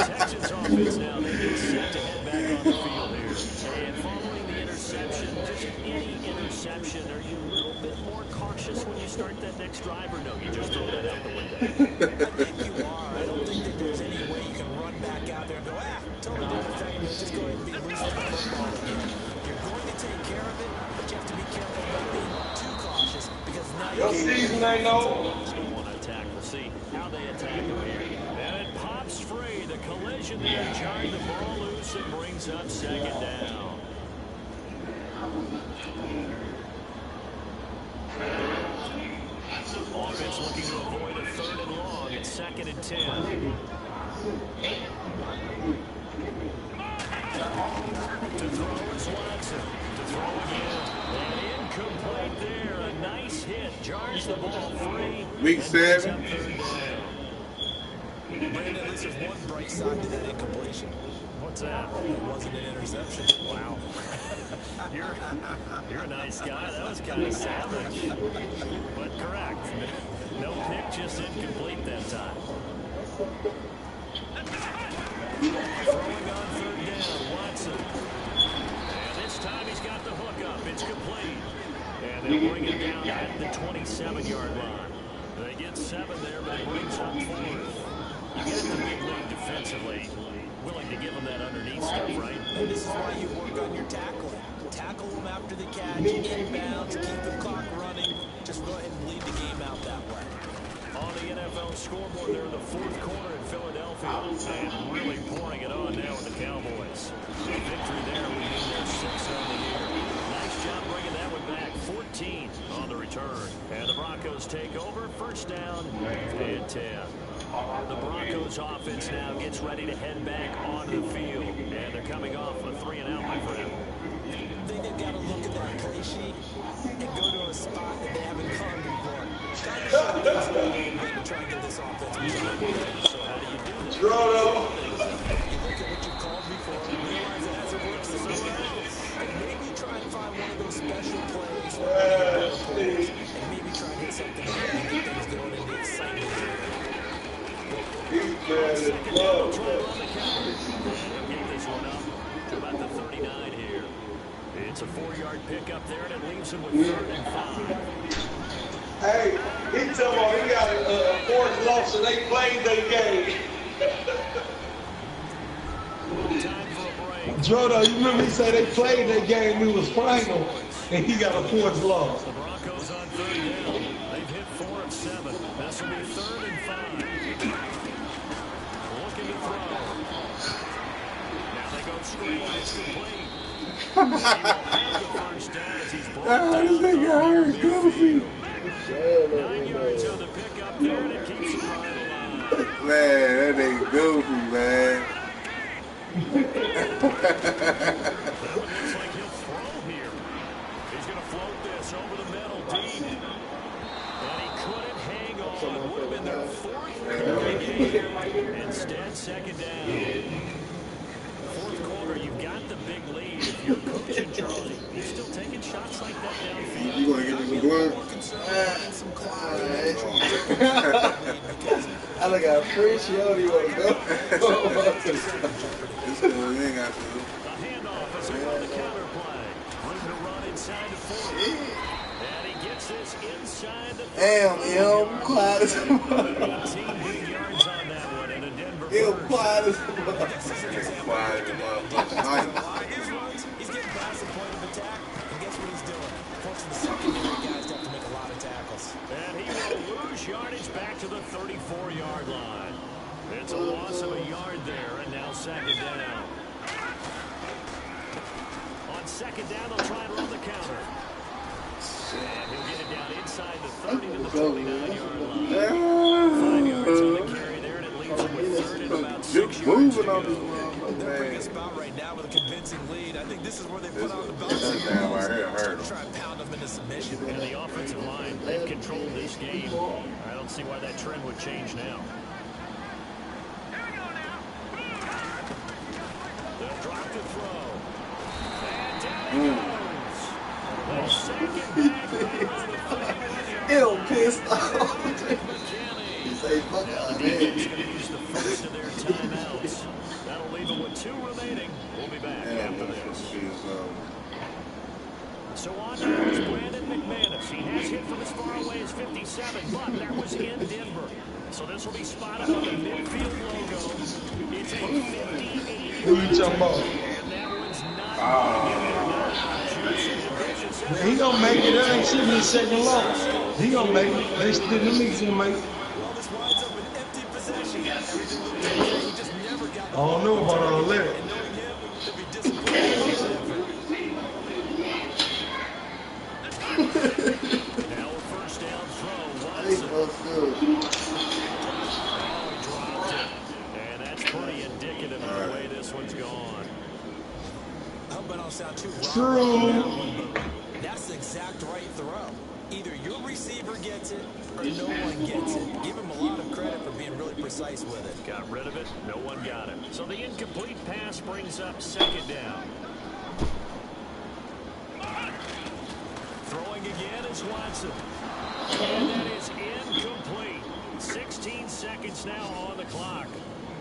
Texans offense now, they get set to head back on the field here. And following the interception, just any interception, are you a little bit more cautious when you start that next drive, or no, you just throw that out the window? I think you are. I don't think that there's any way you can run back out there and go, totally different thing. Just go ahead and be loose with the football again. You're going to take care of it, but you have to be careful about being too cautious because now Your season ain't over. Want to attack. We'll see how they attack him here. And it pops free. The collision there jarred the ball loose and brings up second down. Offense looking to avoid a 3rd and long. It's 2nd and 10. To throw is Watson. To throw again. And incomplete there. A nice hit. Jars the ball free. Week 7. Brandon, at least there's one bright side to that incompletion. What's that? It wasn't an interception. Wow. You're a nice guy. That was kind of savage. But correct. No pick, just incomplete that time. Throwing on 3rd down, Watson. And this time he's got the hook up. It's complete. And they'll bring it down at the 27-yard line. They get 7 there, but it brings up 4th. You get the big lead defensively. Willing to give them that underneath stuff, right? And this is why you work on your tackling. Tackle them after the catch, inbounds, keep the clock running. Just go ahead and lead the game out that way. On the NFL scoreboard there in the 4th quarter at Philadelphia, and really pouring it on now with the Cowboys. A victory there would mean they're 6 on the year. Nice job bringing that one back. 14 on the return. And the Broncos take over. First down and 10. The Broncos offense now gets ready to head back onto the field. And they're coming off a 3-and-out, my friend. I think they've got to look at that play sheet and go to a spot that they haven't gone before. Try to show things a little bit to try and get this offense moving. So how do you do this? Draw though. You look at what you've called before and realize it hasn't worked somewhere else. And maybe try and find one of those special plays and maybe try and hit something and get things going in the excitement area. He's bad as fuck. Get this one up to about the 39 here. It's a 4-yard pickup there, and it leaves him with 3rd and 5. Hey, he told me he got a fourth loss and they played their game. Time for a break. Jordan, you remember he said they played their game, it was final, and he got a fourth loss. The Broncos on 3rd down. They've hit 4 of 7. This will be 3rd and 5. Looking to throw. Now they go straight. It's complete. He will have the first down as he's brought down. This nigga hurt goofy. 9 yards on the pickup there, and it keeps him right alive. Man, that nigga goofy, man. That one looks like he'll throw here. He's going to float this over the middle deep. And he couldn't hang on. Would have been their 4th game. Instead, 2nd down. 4th quarter, you've got the big lead. If you're coaching Charlie, you're still taking shots like that downfield. You want to get this one? I look at appreciate you want to go. It's cool, you ain't got to. The handoff is on the counter play. Room to run inside the 40. And he gets this inside the 30. Damn, quiet as fuck. 18 big yards on that one, and a Denver Quiet as fuck. Quiet as motherfucker. He's getting past the point of attack, and guess what he's doing? Forcing the secondary guys to have to make a lot of tackles. And he will lose yardage back to the 34-yard line. It's a loss of a yard there, and now 2nd down. On 2nd down, they'll try and run the counter. And he'll get it down inside the 30 to the 29-yard line. 5 yards on the carry there, and it leaves him with 3rd and about 6 yards to go. They're bringing a spot right now with a convincing lead. I think this is where they put on the belt. This down right here hurt him. Try and pound them into submission. And the offensive line, they've controlled this game. I don't see why that trend would change now. They'll drop the throw. And down he goes. The second back. Ew, pissed off. He say, fuck Now out the defense going to use the first of their timeouts. That'll leave them with 2 remaining. We'll be back after this. So on now is Brandon McManus. He has hit from as far away as 57, but that was in Denver. So this will be spotted on the midfield logo. It's a 50-80. Who you talking about? And that one's not. He gonna make it. That ain't shit in his second loss. He gonna make it. They still them niggas gonna make it. Well, this winds up an empty possession. He just never got I don't know about all that. and knowing him, he'll be disappointed. Now a first down throw. Watson. Oh, he dropped it. And that's pretty indicative of the way this one's gone. I hope I don't sound too wrong. True. That's the exact right throw. Either your receiver gets it or no one gets it. Give him a lot of credit for being really precise with it. Got rid of it. No one got it. So the incomplete pass brings up 2nd down. Throwing again is Watson. And that is incomplete. 16 seconds now on the clock.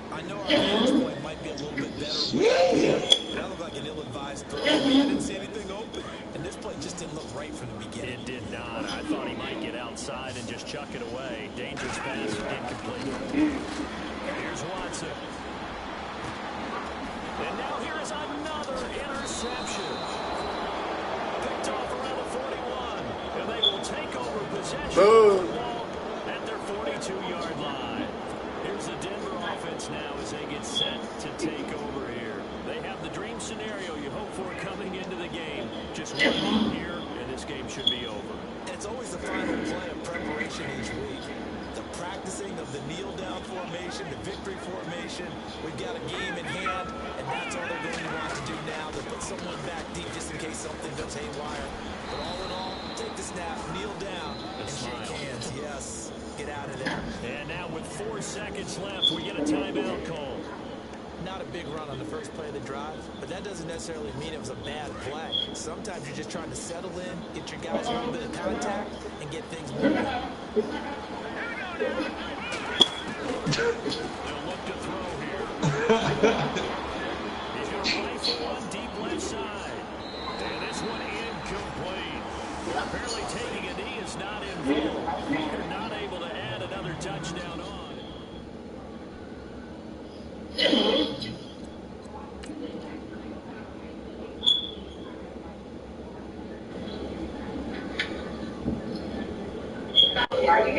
I know our vantage point might be a little bit better, but that looked like an ill-advised throw. I didn't see anything open, and this play just didn't look right from the beginning. It did not. I thought he might get outside and just chuck it away. Dangerous pass, incomplete. Here's Watson. And now here is another interception. Picked off around the 41. And they will take over possession of the ball at their 42-yard line. Here's the Denver offense. offense now as they get set to take over here. They have the dream scenario you hope for coming into the game. Just one knee here, and this game should be over. It's always the final play of preparation each week. The practicing of the kneel-down formation, the victory formation. We've got a game in hand, and that's all they're going to want to do now. To put someone back deep just in case something goes haywire. But all in all, take the snap, kneel down, and shake hands. Yes, get out of there. And now with 4 seconds left, we get a timeout call. Not a big run on the first play of the drive, but that doesn't necessarily mean it was a bad play. Sometimes you're just trying to settle in, get your guys a little bit of contact, and get things moving. They'll look to throw here. He's going to rifle one deep left side. And this one incomplete. Apparently taking a knee is not involved. They're not able to add another touchdown on. Are you